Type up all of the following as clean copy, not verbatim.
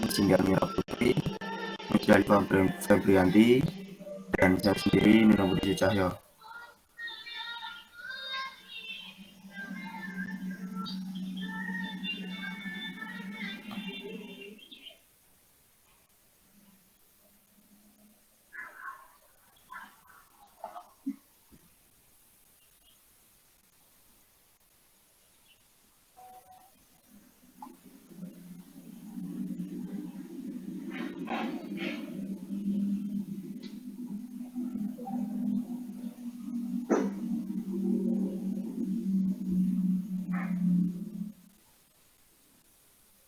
Sindia Mira Putri, Musdalifah Febrianti, dan saya sendiri Nino Budi Cahyo.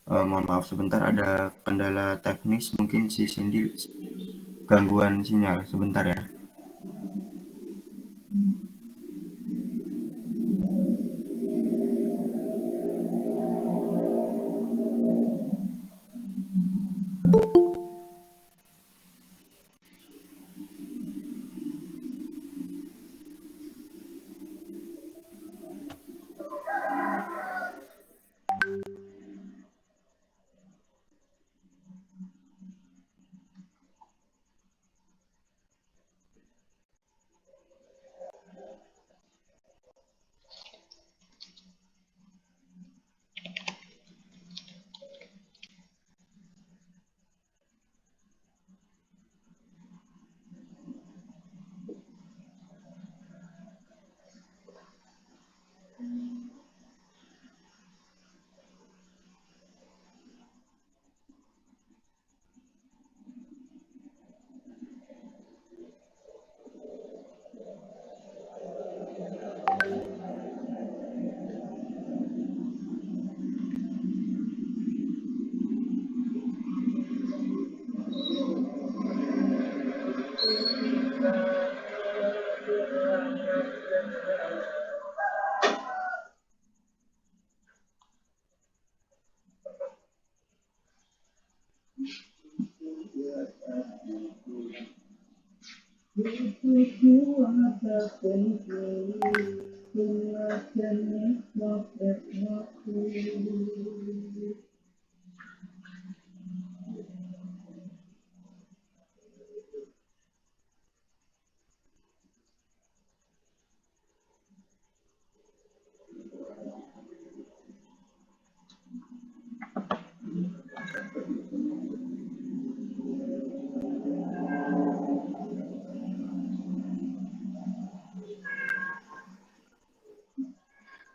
Mohon maaf sebentar, ada kendala teknis, mungkin si Cindy gangguan sinyal sebentar ya.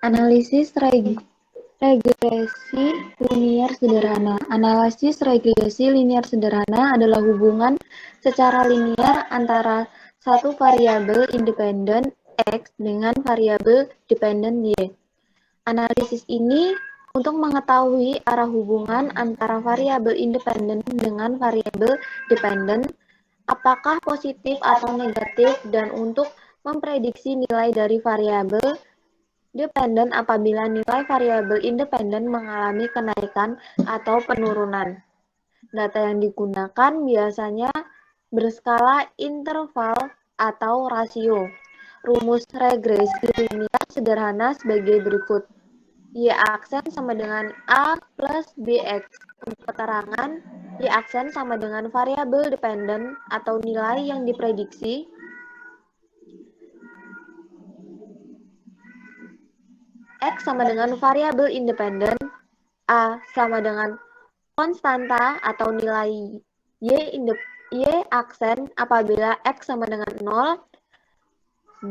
Analisis regresi linier sederhana. Analisis regresi linier sederhana adalah hubungan secara linier antara satu variabel independen X dengan variabel dependen Y. Analisis ini untuk mengetahui arah hubungan antara variabel independen dengan variabel dependen, apakah positif atau negatif, dan untuk memprediksi nilai dari variabel dependen apabila nilai variabel independen mengalami kenaikan atau penurunan. Data yang digunakan biasanya berskala interval atau rasio. Rumus regresi linier sederhana sebagai berikut. Y aksen sama dengan A plus BX. Untuk keterangan, Y aksen sama dengan variabel dependen atau nilai yang diprediksi. X sama dengan variabel independen, A sama dengan konstanta atau nilai Y aksen apabila X sama dengan 0,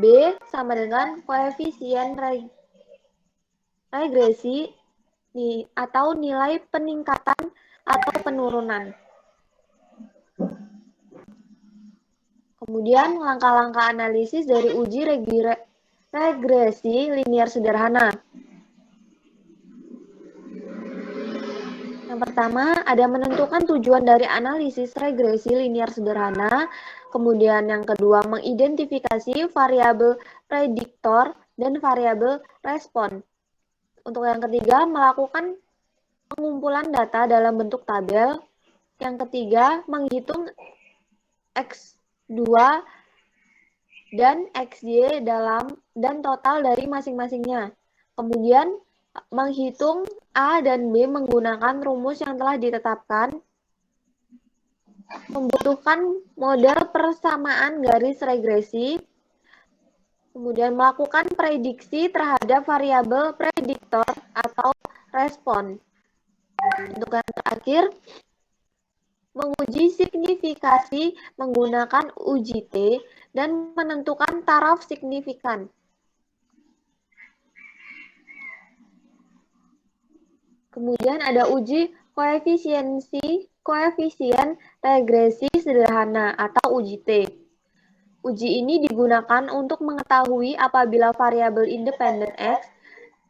B sama dengan koefisien regresi atau nilai peningkatan atau penurunan. Kemudian langkah-langkah analisis dari uji regresi linier sederhana. Yang pertama, ada menentukan tujuan dari analisis regresi linier sederhana. Kemudian yang kedua, mengidentifikasi variabel prediktor dan variabel respon. Untuk yang ketiga, melakukan pengumpulan data dalam bentuk tabel. Yang ketiga, menghitung X2 dan XY dan total dari masing-masingnya. Kemudian, menghitung A dan B menggunakan rumus yang telah ditetapkan. membutuhkan model persamaan garis regresi, kemudian melakukan prediksi terhadap variabel prediktor atau respon. Untuk yang terakhir, menguji signifikasi menggunakan uji T dan menentukan taraf signifikan. Kemudian ada uji koefisien regresi sederhana atau uji T. Uji ini digunakan untuk mengetahui apabila variabel independen X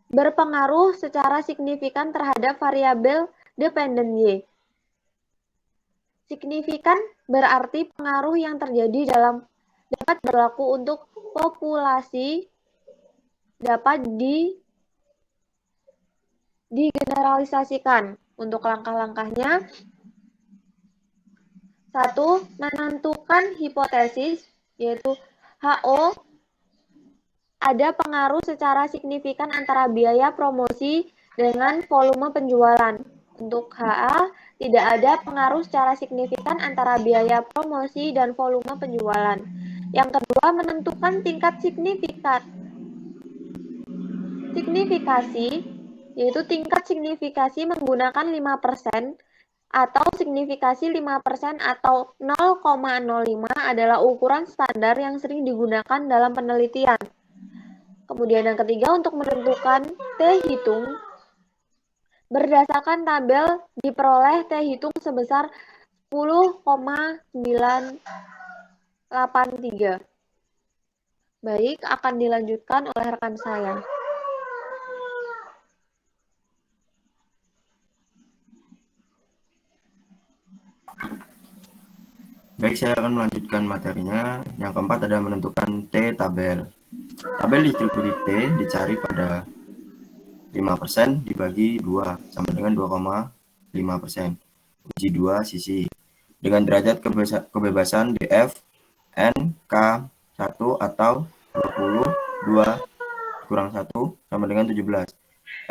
berpengaruh secara signifikan terhadap variabel dependen Y. Signifikan berarti pengaruh yang terjadi dapat berlaku untuk populasi, dapat digeneralisasikan. Untuk langkah-langkahnya, 1. Menentukan hipotesis, yaitu HO ada pengaruh secara signifikan antara biaya promosi dengan volume penjualan. Untuk HA, tidak ada pengaruh secara signifikan antara biaya promosi dan volume penjualan. Yang kedua, menentukan tingkat signifikasi, yaitu tingkat signifikasi menggunakan 5%, atau signifikasi 5% atau 0,05 adalah ukuran standar yang sering digunakan dalam penelitian. Kemudian yang ketiga, untuk menentukan T-hitung, berdasarkan tabel diperoleh T-hitung sebesar 10,983. Baik, akan dilanjutkan oleh rekan saya. Baik, saya akan melanjutkan materinya. Yang keempat ada menentukan T-tabel. Tabel distribusi T dicari pada 5% dibagi 2 sama dengan 2,5%. Uji 2 sisi. Dengan derajat kebebasan df n k 1 atau 22 kurang 1 sama dengan 17.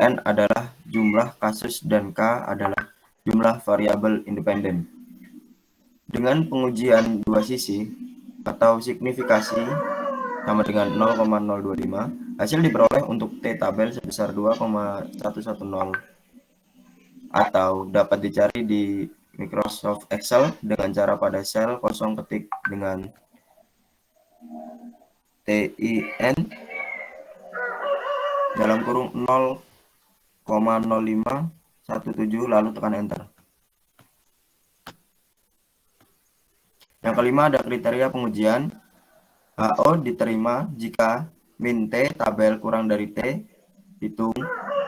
N adalah jumlah kasus dan K adalah jumlah variabel independen. Dengan pengujian dua sisi atau signifikasi sama dengan 0,025, hasil diperoleh untuk T-tabel sebesar 2,110 atau dapat dicari di Microsoft Excel dengan cara pada sel kosong ketik dengan TIN dalam kurung 0,0517 lalu tekan enter. Yang kelima ada kriteria pengujian. HO diterima jika min T tabel kurang dari T hitung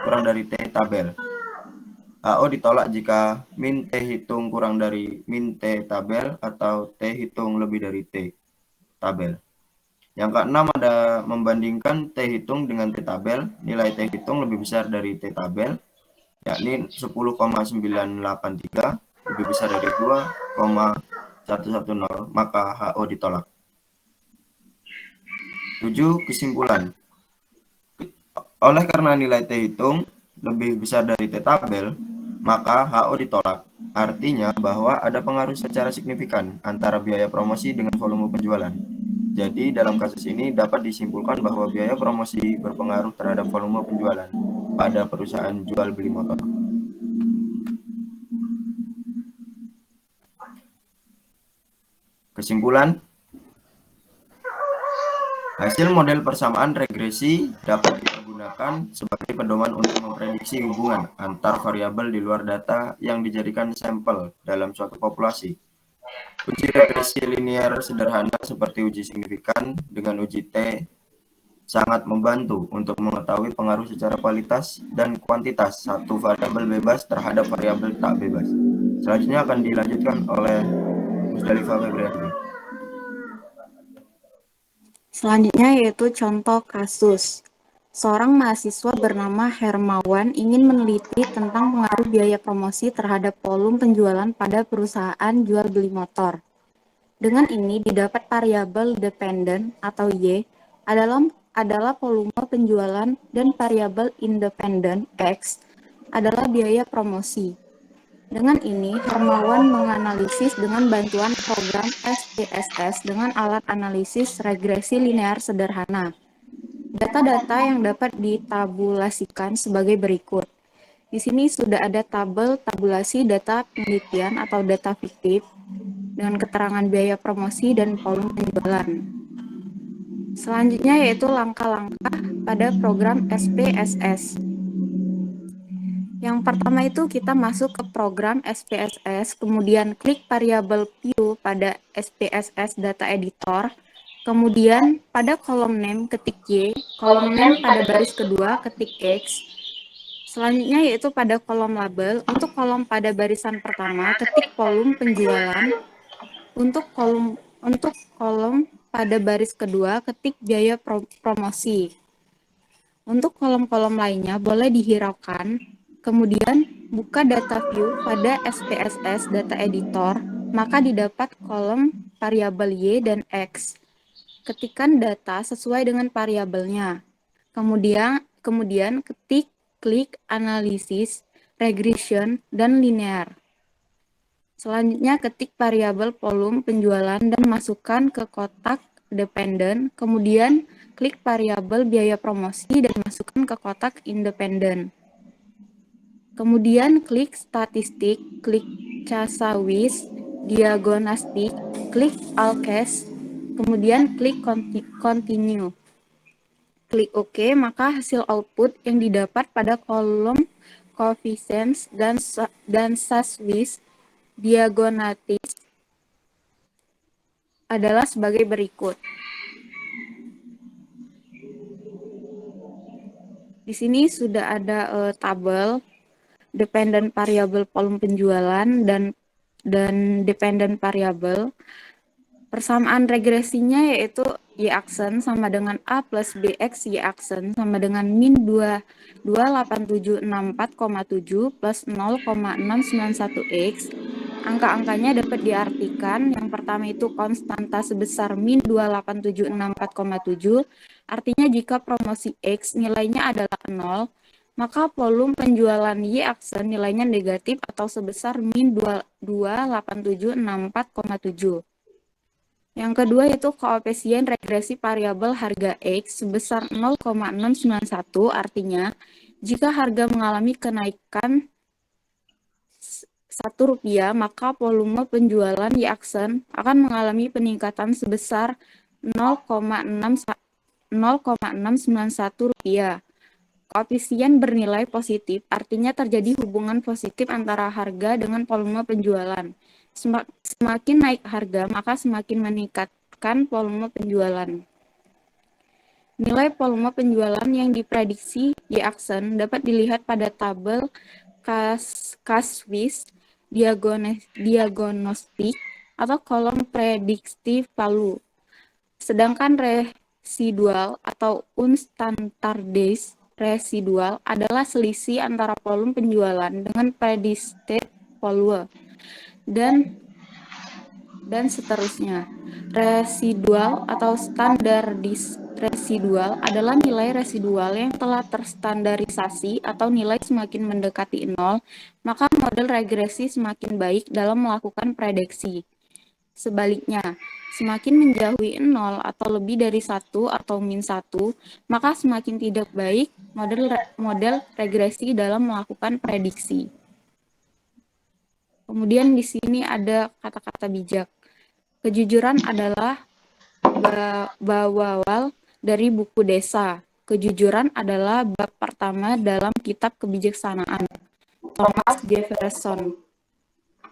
kurang dari T tabel. HO ditolak jika min T hitung kurang dari min T tabel atau T hitung lebih dari T tabel. Yang keenam ada membandingkan T hitung dengan T tabel. Nilai T hitung lebih besar dari T tabel, yakni 10,983 lebih besar dari 2,110, maka HO ditolak. 7. Kesimpulan. Oleh karena nilai T hitung lebih besar dari T tabel, maka HO ditolak. Artinya bahwa ada pengaruh secara signifikan antara biaya promosi dengan volume penjualan. Jadi dalam kasus ini dapat disimpulkan bahwa biaya promosi berpengaruh terhadap volume penjualan pada perusahaan jual beli motor. Kesimpulan, hasil model persamaan regresi dapat digunakan sebagai pedoman untuk memprediksi hubungan antar variabel di luar data yang dijadikan sampel dalam suatu populasi. Uji regresi linear sederhana seperti uji signifikan dengan uji T sangat membantu untuk mengetahui pengaruh secara kualitas dan kuantitas satu variabel bebas terhadap variabel tak bebas. Selanjutnya akan dilanjutkan oleh Musdalifah Febriani. Selanjutnya yaitu contoh kasus. Seorang mahasiswa bernama Hermawan ingin meneliti tentang pengaruh biaya promosi terhadap volume penjualan pada perusahaan jual beli motor. Dengan ini didapat variabel dependen atau Y adalah volume penjualan dan variabel independen X adalah biaya promosi. Dengan ini, Hermawan menganalisis dengan bantuan program SPSS dengan alat analisis regresi linear sederhana. Data-data yang dapat ditabulasikan sebagai berikut. Di sini sudah ada tabel tabulasi data penelitian atau data fiktif dengan keterangan biaya promosi dan volume penjualan. Selanjutnya yaitu langkah-langkah pada program SPSS. Yang pertama itu kita masuk ke program SPSS, kemudian klik variabel view pada SPSS data editor, kemudian pada kolom name ketik Y, kolom name pada baris kedua ketik X, selanjutnya yaitu pada kolom label, untuk kolom pada barisan pertama ketik volume penjualan, untuk kolom pada baris kedua ketik biaya promosi. Untuk kolom-kolom lainnya boleh dihiraukan, kemudian buka data view pada SPSS data editor, maka didapat kolom variabel Y dan X. Ketikkan data sesuai dengan variabelnya. Kemudian klik analisis, regression, dan linear. Selanjutnya ketik variabel volume penjualan dan masukkan ke kotak dependent, kemudian klik variabel biaya promosi dan masukkan ke kotak independen. Kemudian klik statistik, klik CASAWIS, diagnostik, klik all cash, kemudian klik continue. Klik OK, maka hasil output yang didapat pada kolom coefficients dan SASWIS diagonatis adalah sebagai berikut. Di sini sudah ada tabel dependent variable volume penjualan dan dependent variable. Persamaan regresinya yaitu Y aksen sama dengan A plus BX Y aksen sama dengan min 28764,7 plus 0,691X. Angka-angkanya dapat diartikan, yang pertama itu konstanta sebesar min 28764,7, artinya jika promosi X nilainya adalah 0, maka volume penjualan Y aksen nilainya negatif atau sebesar min 28764,7. Yang kedua itu koefisien regresi variabel harga X sebesar 0,691, artinya jika harga mengalami kenaikan Rp1, maka volume penjualan Y aksen akan mengalami peningkatan sebesar 0,691 rupiah. Koefisien bernilai positif, artinya terjadi hubungan positif antara harga dengan volume penjualan. Semakin naik harga, maka semakin meningkatkan volume penjualan. Nilai volume penjualan yang diprediksi Y aksen dapat dilihat pada tabel CASWIS diagnostik atau kolom prediktif value. Sedangkan residual atau unstandardized residual adalah selisih antara volume penjualan dengan predicted value dan seterusnya. Residual atau standardized residual adalah nilai residual yang telah terstandarisasi atau nilai semakin mendekati 0, maka model regresi semakin baik dalam melakukan prediksi. Sebaliknya, semakin menjauhi 0 atau lebih dari 1 atau min 1, maka semakin tidak baik model regresi dalam melakukan prediksi. Kemudian di sini ada kata-kata bijak. Kejujuran adalah bawawal dari buku Desa. Kejujuran adalah bab pertama dalam kitab kebijaksanaan. Thomas Jefferson.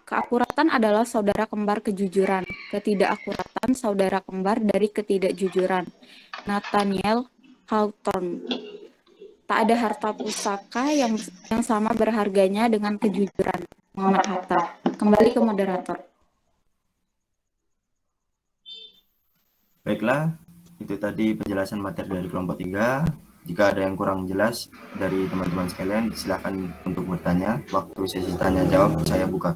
Keakuratan adalah saudara kembar kejujuran. Ketidakakuratan saudara kembar dari ketidakjujuran. Nathaniel Hawthorne. Tak ada harta pusaka yang sama berharganya dengan kejujuran. Muhammad Hatta. Kembali ke moderator. Baiklah, itu tadi penjelasan materi dari kelompok 3. Jika ada yang kurang jelas dari teman-teman sekalian, silakan untuk bertanya. Waktu sesi tanya jawab saya buka.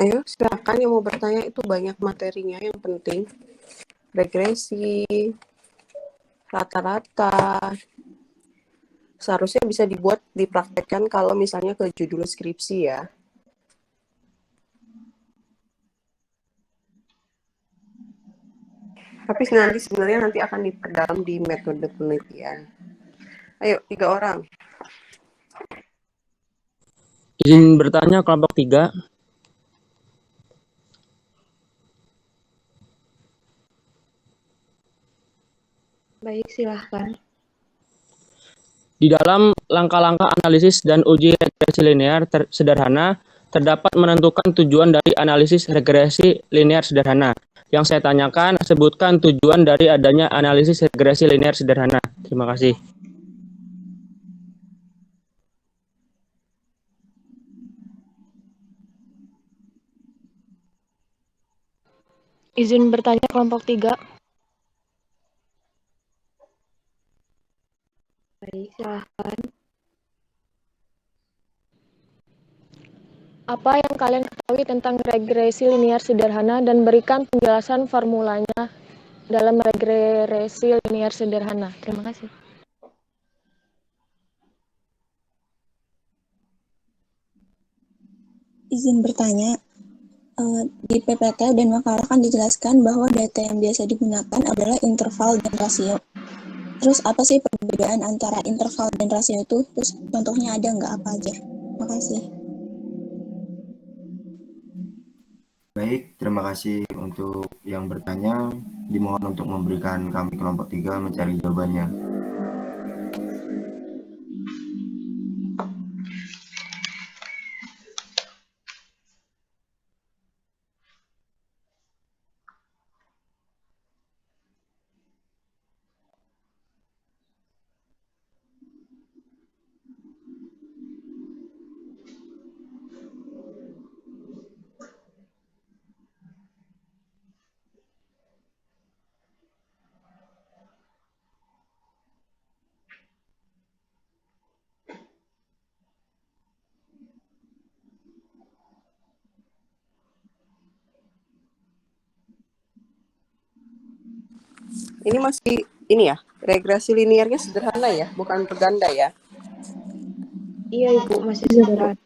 Ayo silakan yang mau bertanya, itu banyak materinya yang penting. Regresi, rata-rata. Seharusnya bisa dibuat, dipraktekkan kalau misalnya ke judul skripsi ya. Tapi sebenarnya nanti akan diperdalam di metode penelitian. Ayo, 3 orang. Izin bertanya kelompok 3. Baik, silahkan. Di dalam langkah-langkah analisis dan uji regresi linear sederhana, terdapat menentukan tujuan dari analisis regresi linear sederhana. Yang saya tanyakan, sebutkan tujuan dari adanya analisis regresi linear sederhana. Terima kasih. Izin bertanya kelompok 3. Baik, silahkan. Apa yang kalian ketahui tentang regresi linear sederhana dan berikan penjelasan formulanya dalam regresi linear sederhana. Terima kasih. Izin bertanya, di PPT dan makalah kan dijelaskan bahwa data yang biasa digunakan adalah interval dan rasio. Terus apa sih perbedaan antara interval dan rasio itu? Terus contohnya ada nggak, apa aja? Makasih. Baik, terima kasih untuk yang bertanya. Dimohon untuk memberikan kami kelompok 3 mencari jawabannya. Ini masih ini ya, regresi linearnya sederhana ya, bukan berganda ya. Iya, Ibu, masih sederhana.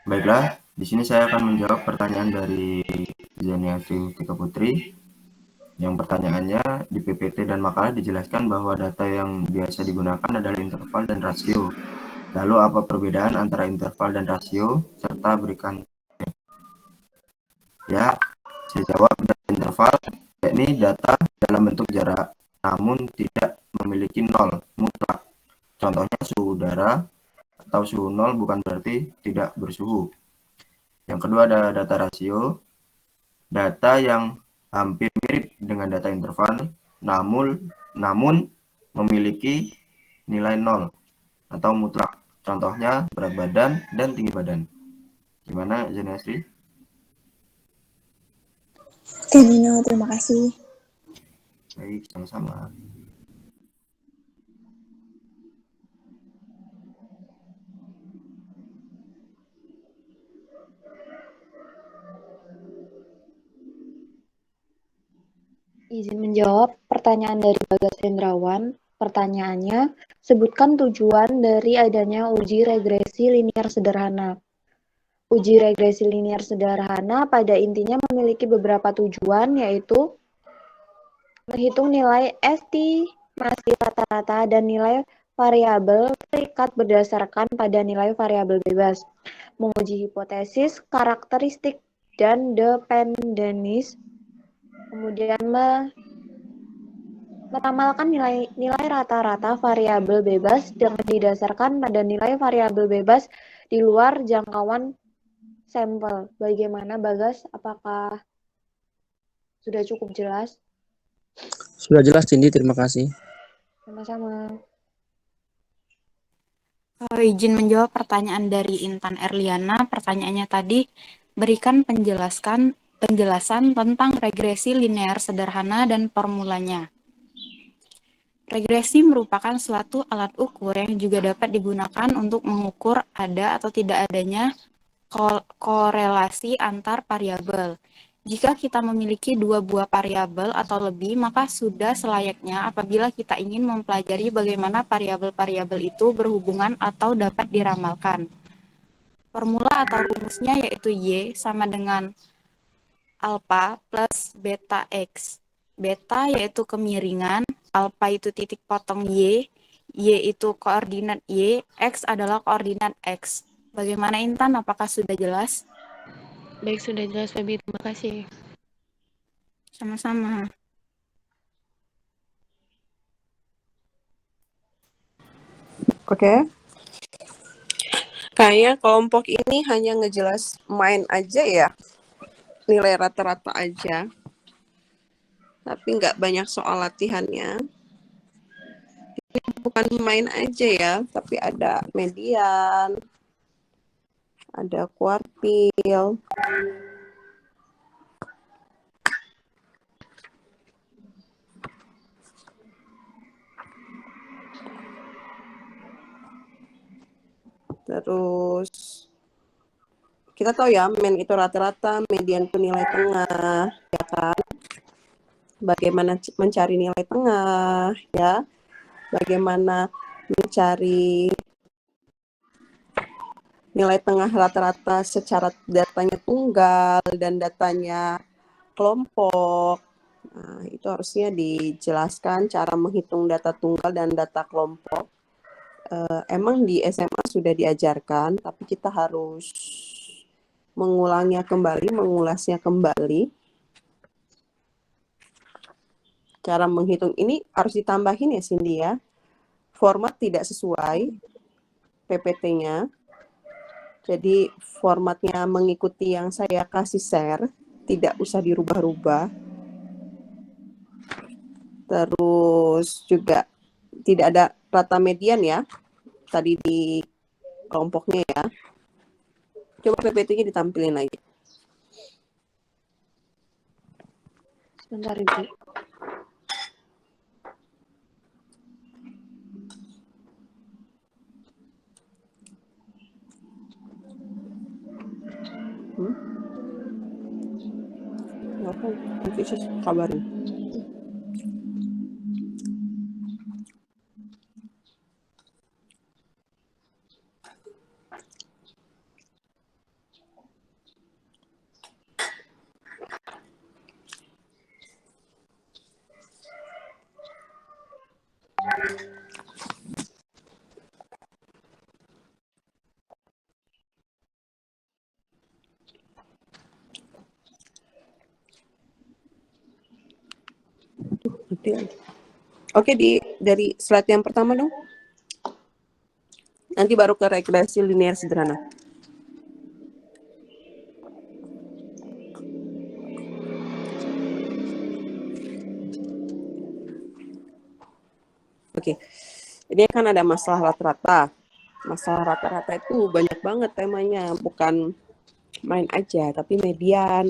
Baiklah, di sini saya akan menjawab pertanyaan dari Zenia Tika Putri. Yang pertanyaannya di PPT dan makalah dijelaskan bahwa data yang biasa digunakan adalah interval dan rasio. Lalu apa perbedaan antara interval dan rasio serta berikan ya. Saya jawab, interval yakni data dalam bentuk jarak namun tidak memiliki nol mutlak. Contohnya suhu udara atau suhu nol bukan berarti tidak bersuhu. Yang kedua ada data rasio, data yang hampir mirip dengan data interval namun memiliki nilai nol atau mutlak. Contohnya berat badan dan tinggi badan. Gimana Janasri? Oke, Nino, terima kasih. Baik, sama-sama. Izin menjawab pertanyaan dari Bagas Hendrawan. Pertanyaannya, sebutkan tujuan dari adanya uji regresi linier sederhana. Uji regresi linier sederhana pada intinya memiliki beberapa tujuan, yaitu menghitung nilai estimasi rata-rata dan nilai variabel terikat berdasarkan pada nilai variabel bebas, menguji hipotesis, karakteristik, dan dependenis, kemudian meramalkan nilai rata-rata variabel bebas dengan didasarkan pada nilai variabel bebas di luar jangkauan sampel. Bagaimana Bagas? Apakah sudah cukup jelas? Sudah jelas, Cindy. Terima kasih. Sama-sama. Izin menjawab pertanyaan dari Intan Erliana. Pertanyaannya tadi, berikan penjelasan tentang regresi linear sederhana dan formulanya. Regresi merupakan suatu alat ukur yang juga dapat digunakan untuk mengukur ada atau tidak adanya korelasi antar variabel. Jika kita memiliki dua buah variabel atau lebih, maka sudah selayaknya apabila kita ingin mempelajari bagaimana variabel-variabel itu berhubungan atau dapat diramalkan. Formula atau rumusnya yaitu Y sama dengan alpha plus beta X. Beta yaitu kemiringan, alpha itu titik potong Y itu koordinat Y, X adalah koordinat X. Bagaimana Intan? Apakah sudah jelas? Baik, sudah jelas Febi. Terima kasih. Sama-sama. Oke. Kayaknya kelompok ini hanya ngejelas main aja ya. Nilai rata-rata aja. Tapi nggak banyak soal latihannya. Bukan main aja ya, tapi ada median, ada kuartil. Terus kita tahu ya, mean itu rata-rata, median itu nilai tengah, ya kan? Bagaimana mencari nilai tengah, ya? Bagaimana mencari nilai tengah rata-rata secara datanya tunggal dan datanya kelompok. Nah, itu harusnya dijelaskan cara menghitung data tunggal dan data kelompok. Emang di SMA sudah diajarkan, tapi kita harus mengulasnya kembali. Cara menghitung ini harus ditambahin ya Cindy ya. Format tidak sesuai PPT-nya. Jadi formatnya mengikuti yang saya kasih share, tidak usah dirubah-rubah. Terus juga tidak ada rata median ya, tadi di kelompoknya ya. Coba PPT-nya ditampilin lagi. Sebentar Ibu. Apa? Nanti saya kabarin. Oke, dari slide yang pertama dong. Nanti baru ke regresi linear sederhana. Oke, ini kan ada masalah rata-rata. Masalah rata-rata itu banyak banget temanya, bukan main aja, tapi median,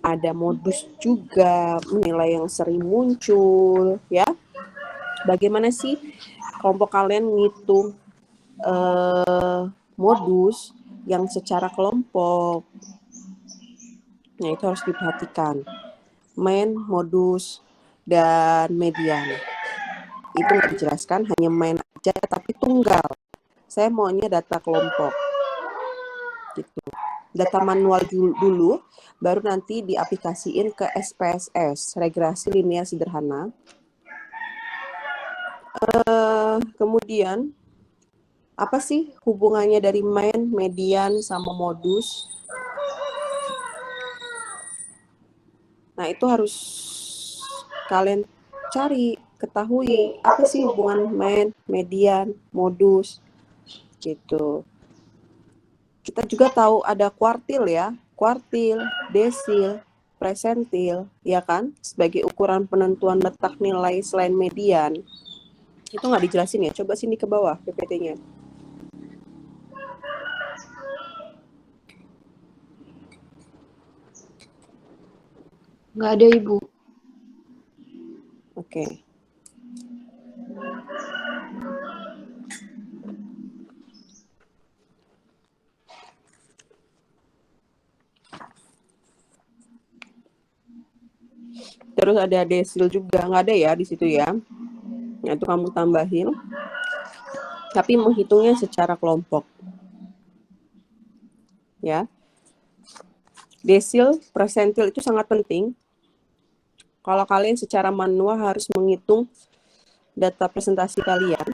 ada modus juga, nilai yang sering muncul, ya. Bagaimana sih kelompok kalian ngitung modus yang secara kelompok? Nah, itu harus diperhatikan. Main, modus, dan median. Itu nggak dijelaskan, hanya main aja, tapi tunggal. Saya maunya data kelompok. Gitu. Data manual dulu, baru nanti diaplikasiin ke SPSS, regresi linear sederhana. Kemudian, apa sih hubungannya dari main, median, sama modus? Nah, itu harus kalian cari, ketahui, apa sih hubungan main, median, modus, gitu. Kita juga tahu ada kuartil ya, kuartil, desil, presentil, ya kan? Sebagai ukuran penentuan letak nilai selain median. Itu nggak dijelasin ya, coba sini ke bawah PPT-nya. Nggak ada, Ibu. Oke. Terus ada desil juga, nggak ada ya di situ ya. Nah, itu kamu tambahin. Tapi menghitungnya secara kelompok. Ya. Desil, presentil itu sangat penting. Kalau kalian secara manual harus menghitung data presentasi kalian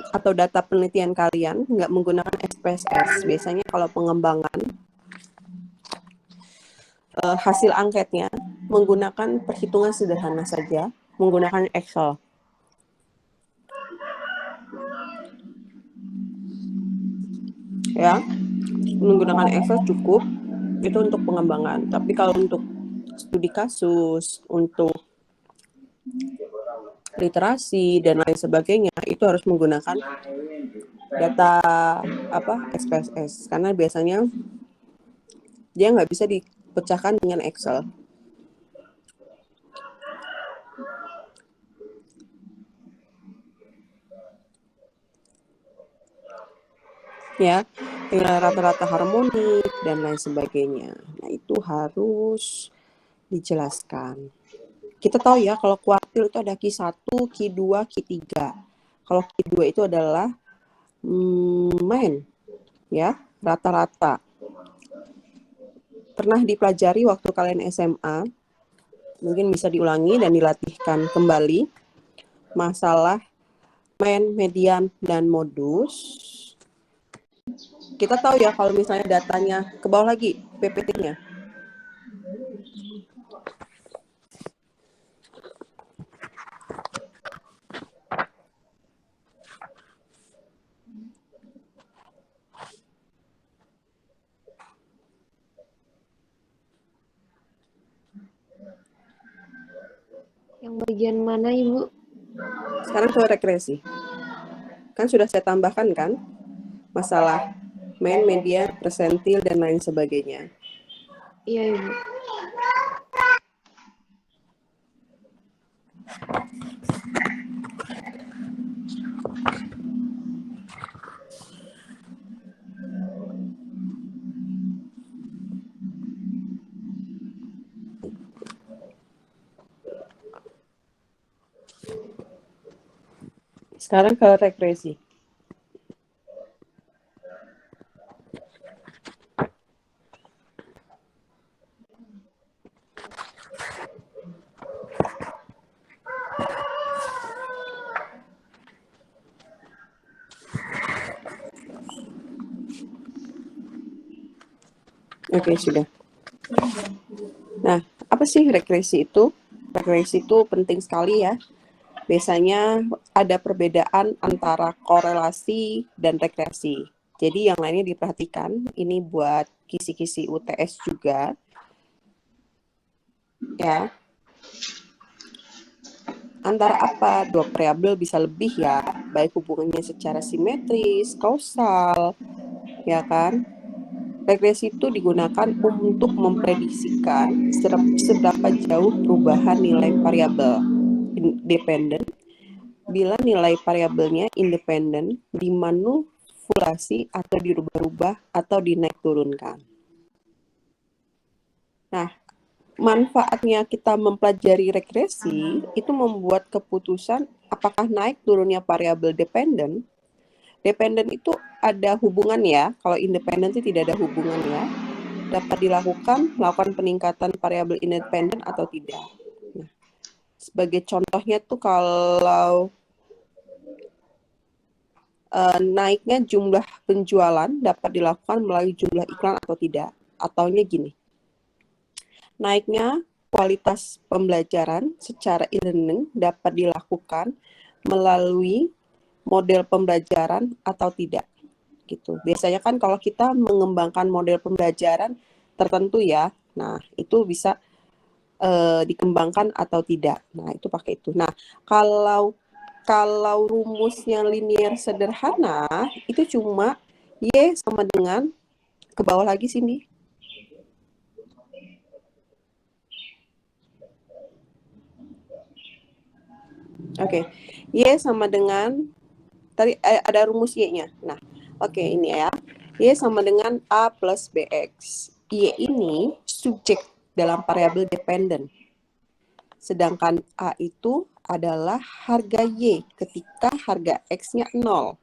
atau data penelitian kalian, nggak menggunakan SPSS. Biasanya kalau pengembangan, hasil angketnya menggunakan perhitungan sederhana saja, menggunakan Excel. Ya, menggunakan Excel cukup, itu untuk pengembangan. Tapi kalau untuk studi kasus, untuk literasi dan lain sebagainya, itu harus menggunakan data SPSS, karena biasanya dia nggak bisa dipecahkan dengan Excel. Ya, nilai rata-rata harmonik dan lain sebagainya. Nah, itu harus dijelaskan. Kita tahu ya, kalau kuartil itu ada Q1, Q2, Q3. Kalau Q2 itu adalah main, ya, rata-rata. Pernah dipelajari waktu kalian SMA, mungkin bisa diulangi dan dilatihkan kembali masalah main, median, dan modus. Kita tahu ya kalau misalnya datanya ke bawah lagi, PPT-nya. Yang bagian mana, Ibu? Sekarang ke regresi. Kan sudah saya tambahkan kan? Masalah main, median, presentil, dan lain sebagainya. Iya, Ibu. Sekarang ke regresi. Oke, sudah. Nah, apa sih regresi itu? Regresi itu penting sekali ya. biasanya ada perbedaan antara korelasi dan regresi. Jadi yang lainnya diperhatikan, ini buat kisi-kisi UTS juga. Ya. Antara apa? Dua variabel bisa lebih ya, baik hubungannya secara simetris, kausal, ya kan? Regresi itu digunakan untuk memprediksikan seberapa jauh perubahan nilai variabel dependen bila nilai variabelnya independen dimanipulasi atau dirubah-rubah atau dinaik turunkan. Nah, manfaatnya kita mempelajari regresi itu membuat keputusan apakah naik turunnya variabel dependen. Dependen itu ada hubungan ya, kalau independen itu tidak ada hubungan ya. Dapat melakukan peningkatan variabel independen atau tidak. Nah, sebagai contohnya tuh kalau naiknya jumlah penjualan dapat dilakukan melalui jumlah iklan atau tidak. Ataunya gini, naiknya kualitas pembelajaran secara e-learning dapat dilakukan melalui model pembelajaran atau tidak. Gitu. Biasanya kan kalau kita mengembangkan model pembelajaran tertentu ya, nah itu bisa dikembangkan atau tidak. Nah itu pakai itu. Nah kalau rumusnya linear sederhana itu cuma Y sama dengan ke bawah lagi sini. Oke, Y sama dengan tadi ada rumus Y-nya. Nah, oke ini ya. Y sama dengan A plus BX. Y ini subjek dalam variabel dependen. Sedangkan A itu adalah harga Y ketika harga X-nya 0.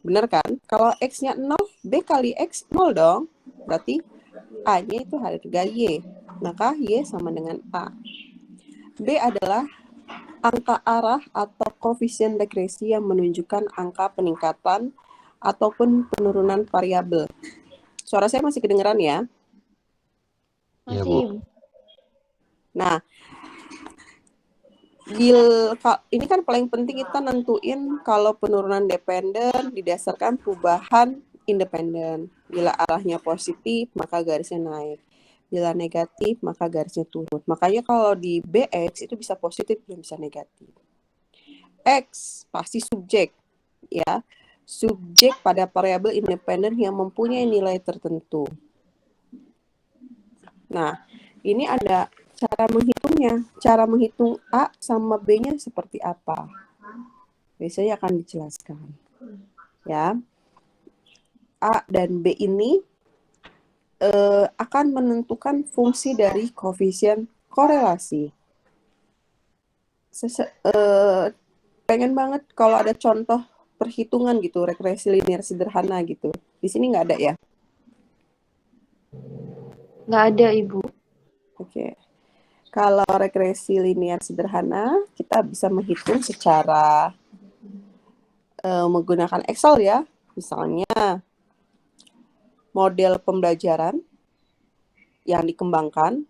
Benar kan? Kalau X-nya 0, B kali X 0 dong. Berarti A-nya itu harga Y. Maka Y sama dengan A. B adalah angka arah atau koefisien regresi yang menunjukkan angka peningkatan ataupun penurunan variabel. Suara saya masih kedengeran ya? Masih, Ya, Bu. Ibu. Nah, ini kan paling penting kita nentuin kalau penurunan dependen didasarkan perubahan independen. Bila arahnya positif, maka garisnya naik. Bila negatif, maka garisnya turun. Makanya kalau di BX itu bisa positif dan bisa negatif. X pasti subjek, ya. Subjek pada variabel independen yang mempunyai nilai tertentu. Nah, ini ada cara menghitungnya. Cara menghitung A sama B-nya seperti apa? Biasanya akan dijelaskan. Ya. A dan B ini akan menentukan fungsi dari koefisien korelasi. Pengen banget kalau ada contoh perhitungan gitu, regresi linear sederhana gitu. Di sini nggak ada ya? Nggak ada, Ibu. Oke. Kalau regresi linear sederhana, kita bisa menghitung secara menggunakan Excel ya. Misalnya, model pembelajaran yang dikembangkan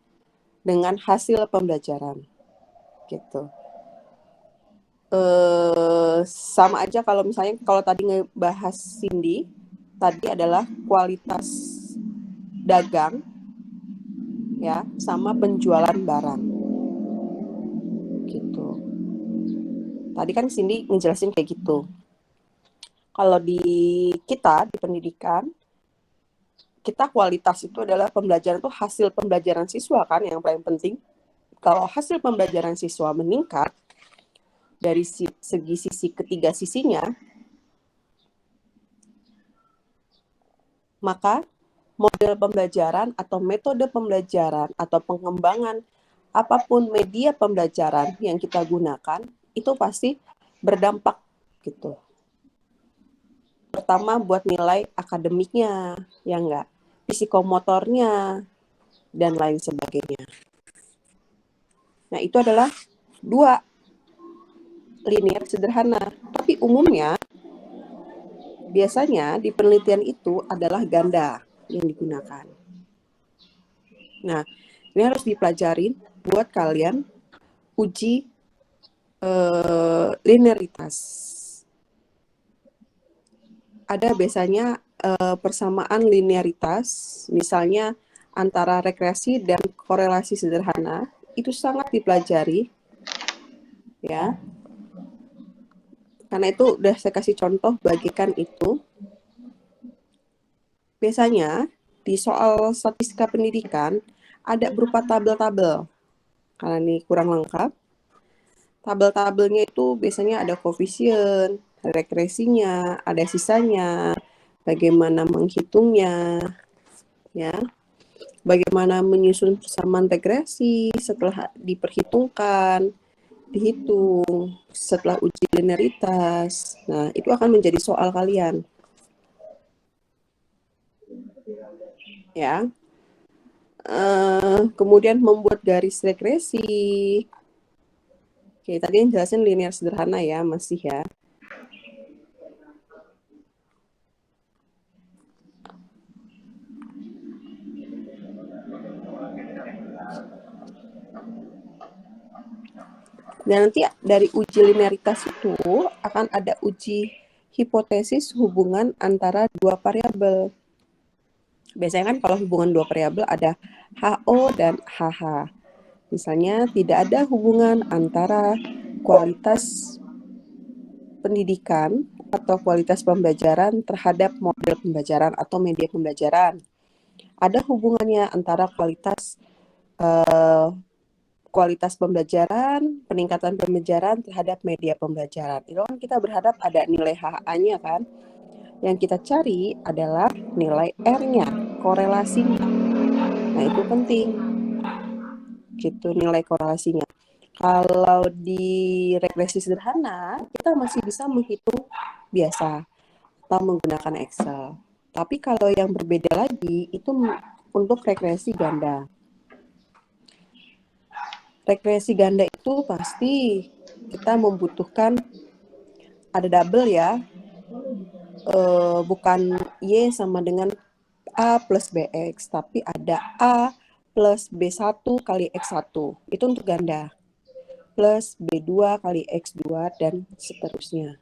dengan hasil pembelajaran. Gitu. Sama aja kalau misalnya kalau tadi ngebahas Cindy, tadi adalah kualitas dagang ya sama penjualan barang gitu. Tadi kan Cindy ngejelasin kayak gitu. Kalau di kita di pendidikan, kita kualitas itu adalah pembelajaran itu hasil pembelajaran siswa kan yang paling penting. Kalau hasil pembelajaran siswa meningkat dari segi sisi ketiga sisinya, maka model pembelajaran atau metode pembelajaran atau pengembangan apapun media pembelajaran yang kita gunakan itu pasti berdampak gitu. Pertama buat nilai akademiknya, ya enggak, psikomotornya, dan lain sebagainya. Nah itu adalah dua linear sederhana, tapi umumnya biasanya di penelitian itu adalah ganda yang digunakan. Nah, ini harus dipelajarin buat kalian uji linearitas. Ada biasanya persamaan linearitas, misalnya antara regresi dan korelasi sederhana, itu sangat dipelajari, ya. Karena itu udah saya kasih contoh bagikan itu. Biasanya di soal statistika pendidikan ada berupa tabel-tabel. Karena ini kurang lengkap, tabel-tabelnya itu biasanya ada koefisien, regresinya, ada sisanya, bagaimana menghitungnya, ya, bagaimana menyusun persamaan regresi setelah diperhitungkan, dihitung, setelah uji linearitas. Nah, itu akan menjadi soal kalian. Ya. Kemudian membuat garis regresi. Oke, tadi yang jelasin linear sederhana ya, masih ya. Dan nanti dari uji linearitas itu akan ada uji hipotesis hubungan antara dua variabel. Biasanya kan kalau hubungan dua variabel ada HO dan HH. Misalnya tidak ada hubungan antara kualitas pendidikan atau kualitas pembelajaran terhadap model pembelajaran atau media pembelajaran. Ada hubungannya antara kualitas pembelajaran, peningkatan pembelajaran terhadap media pembelajaran. Itu kan kita berharap ada nilai HA-nya kan. Yang kita cari adalah nilai R-nya, korelasinya. Nah, itu penting. Gitu, nilai korelasinya. Kalau di regresi sederhana, kita masih bisa menghitung biasa atau menggunakan Excel. Tapi kalau yang berbeda lagi, itu untuk regresi ganda. Regresi ganda itu pasti kita membutuhkan ada double ya, bukan Y sama dengan A plus BX, tapi ada A plus B1 kali X1, itu untuk ganda, plus B2 kali X2, dan seterusnya.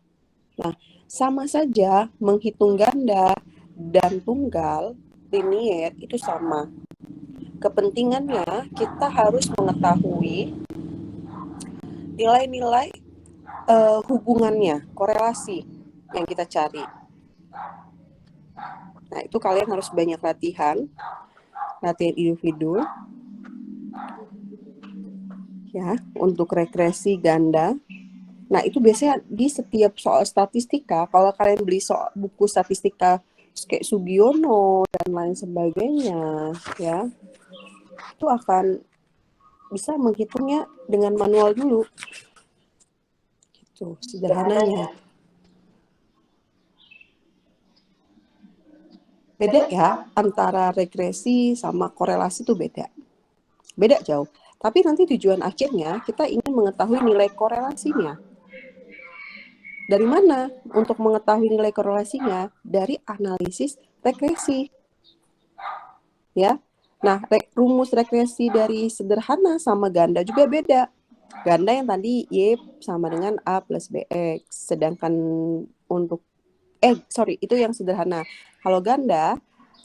Nah, sama saja menghitung ganda dan tunggal, linier, itu sama. Kepentingannya kita harus mengetahui nilai-nilai hubungannya, korelasi yang kita cari. Nah, itu kalian harus banyak latihan individu ya untuk regresi ganda. Nah, itu biasanya di setiap soal statistika, kalau kalian beli buku statistika kayak Sugiono dan lain sebagainya, ya, itu akan bisa menghitungnya dengan manual dulu. Gitu, sederhananya. Beda ya, antara regresi sama korelasi itu beda. Beda jauh. Tapi nanti tujuan akhirnya kita ingin mengetahui nilai korelasinya. Dari mana untuk mengetahui nilai korelasinya? Dari analisis regresi. Ya. Nah, rumus regresi dari sederhana sama ganda juga beda. Ganda yang tadi Y sama dengan A plus BX. Sedangkan untuk itu yang sederhana. Kalau ganda,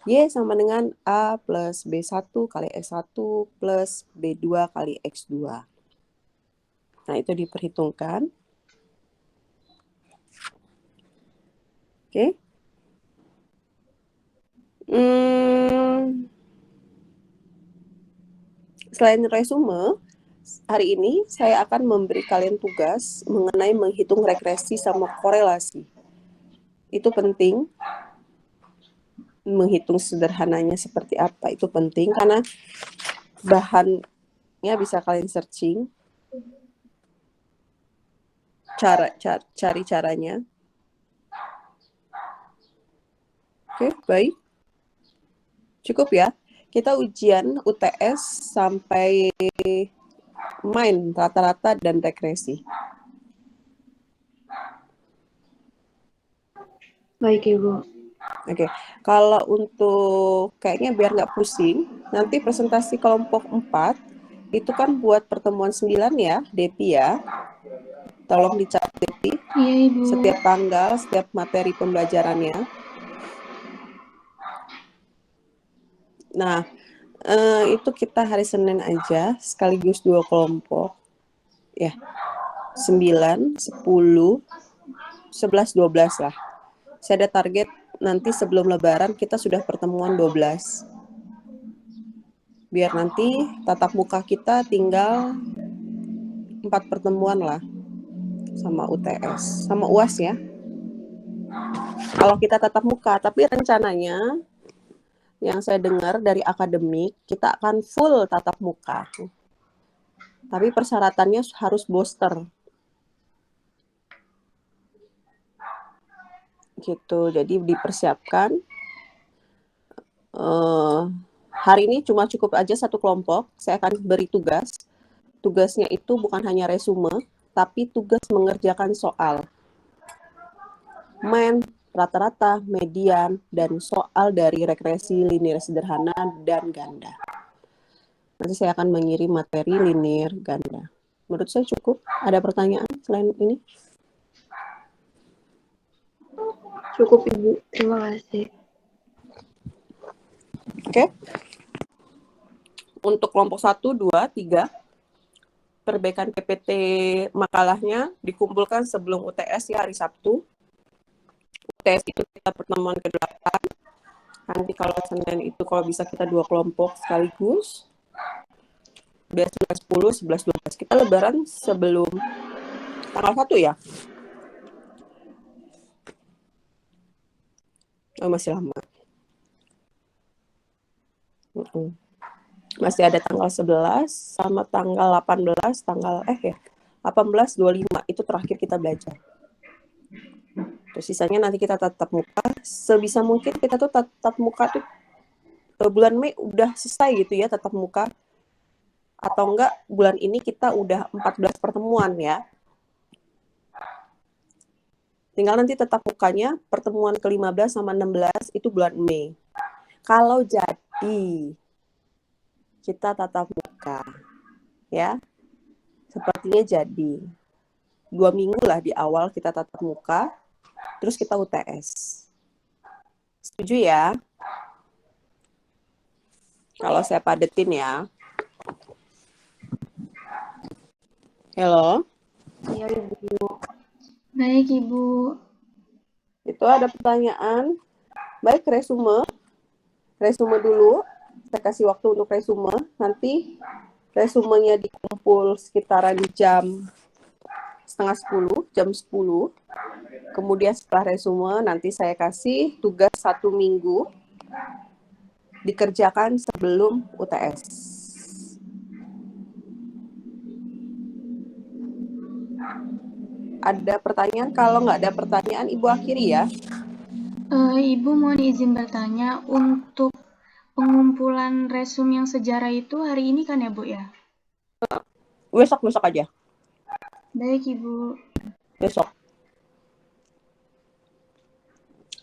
Y sama dengan A plus B1 kali X1 plus B2 kali X2. Nah, itu diperhitungkan. Oke. Selain resume, hari ini saya akan memberi kalian tugas mengenai menghitung regresi sama korelasi. Itu penting. Menghitung sederhananya seperti apa itu penting karena bahannya bisa kalian searching, cari caranya. Oke, baik, cukup ya. Kita ujian UTS sampai main rata-rata dan regresi. Baik, Ibu. Oke, kalau untuk kayaknya biar nggak pusing, nanti presentasi kelompok 4 itu kan buat pertemuan 9 ya, Depi ya. Tolong dicatat Deti, Iya, Ibu. setiap tanggal, setiap materi pembelajarannya. Nah, itu kita hari Senin aja, sekaligus 2 kelompok. Ya, 9, 10, 11, 12 lah. Saya ada target nanti sebelum Lebaran kita sudah pertemuan 12. Biar nanti tatap muka kita tinggal 4 pertemuan lah. Sama UTS, sama UAS ya. Kalau kita tatap muka, tapi rencananya yang saya dengar dari akademik, kita akan full tatap muka. Tapi persyaratannya harus booster. Gitu, jadi dipersiapkan. Hari ini cuma cukup aja 1 kelompok, saya akan beri tugas. Tugasnya itu bukan hanya resume, tapi tugas mengerjakan soal. Rata-rata, median, dan soal dari regresi linear sederhana dan ganda. Nanti saya akan mengirim materi linear ganda. Menurut saya cukup. Ada pertanyaan selain ini? Cukup, Ibu. Terima kasih. Oke. Untuk kelompok 1, 2, 3, perbaikan PPT makalahnya dikumpulkan sebelum UTS ya hari Sabtu. UTS itu kita pertemuan ke-8. Nanti kalau Senin itu kalau bisa kita 2 kelompok sekaligus. Udah 10, 11, 12. Kita lebaran sebelum tanggal 1 ya? Oh, masih lama. Masih ada tanggal 11 sama tanggal 18, 18, 25 itu terakhir kita belajar. Terus sisanya nanti kita tatap muka. Sebisa mungkin kita tuh tatap muka tuh bulan Mei udah selesai gitu ya tatap muka. Atau enggak bulan ini kita udah 14 pertemuan ya. Tinggal nanti tatap mukanya pertemuan ke-15 sama 16 itu bulan Mei. Kalau jadi kita tatap muka ya. Sepertinya jadi 2 minggu lah di awal kita tatap muka. Terus kita UTS. Setuju ya? Kalau saya padetin ya. Halo? Iya, Ibu. Baik, Ibu. Itu ada pertanyaan. Baik, resume. Resume dulu. Saya kasih waktu untuk resume. Nanti resumenya dikumpul sekitaran jam 9:30, jam 10. Kemudian setelah resume nanti saya kasih tugas 1 minggu dikerjakan sebelum UTS. Ada pertanyaan? Kalau nggak ada pertanyaan, Ibu akhiri ya. Ibu mohon izin bertanya, untuk pengumpulan resume yang sejarah itu hari ini kan ya, Bu ya? Besok aja. Baik, Ibu. Besok.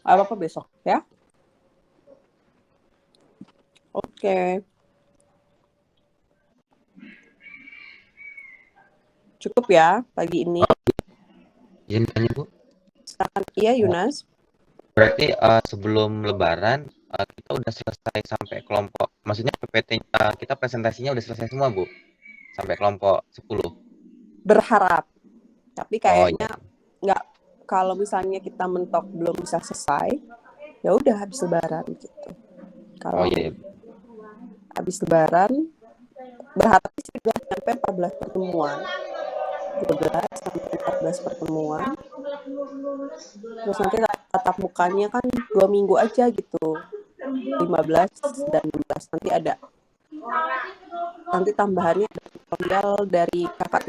Apa besok ya? Oke. Cukup ya pagi ini. Izin tanya Bu, Silakan. Iya, Yunas. berarti sebelum Lebaran kita udah selesai sampai kelompok, maksudnya PPT kita presentasinya udah selesai semua Bu, sampai kelompok 10. Berharap. Tapi kayaknya iya. nggak, kalau misalnya kita mentok belum bisa selesai, ya udah habis Lebaran gitu. Kalau iya. habis Lebaran, berharap sih sudah sampai 14 pertemuan. 12 sampai 14 pertemuan. Terus nanti tatap mukanya kan 2 minggu aja gitu. 15 dan 16 nanti ada. Nanti tambahannya ada tutorial dari kakak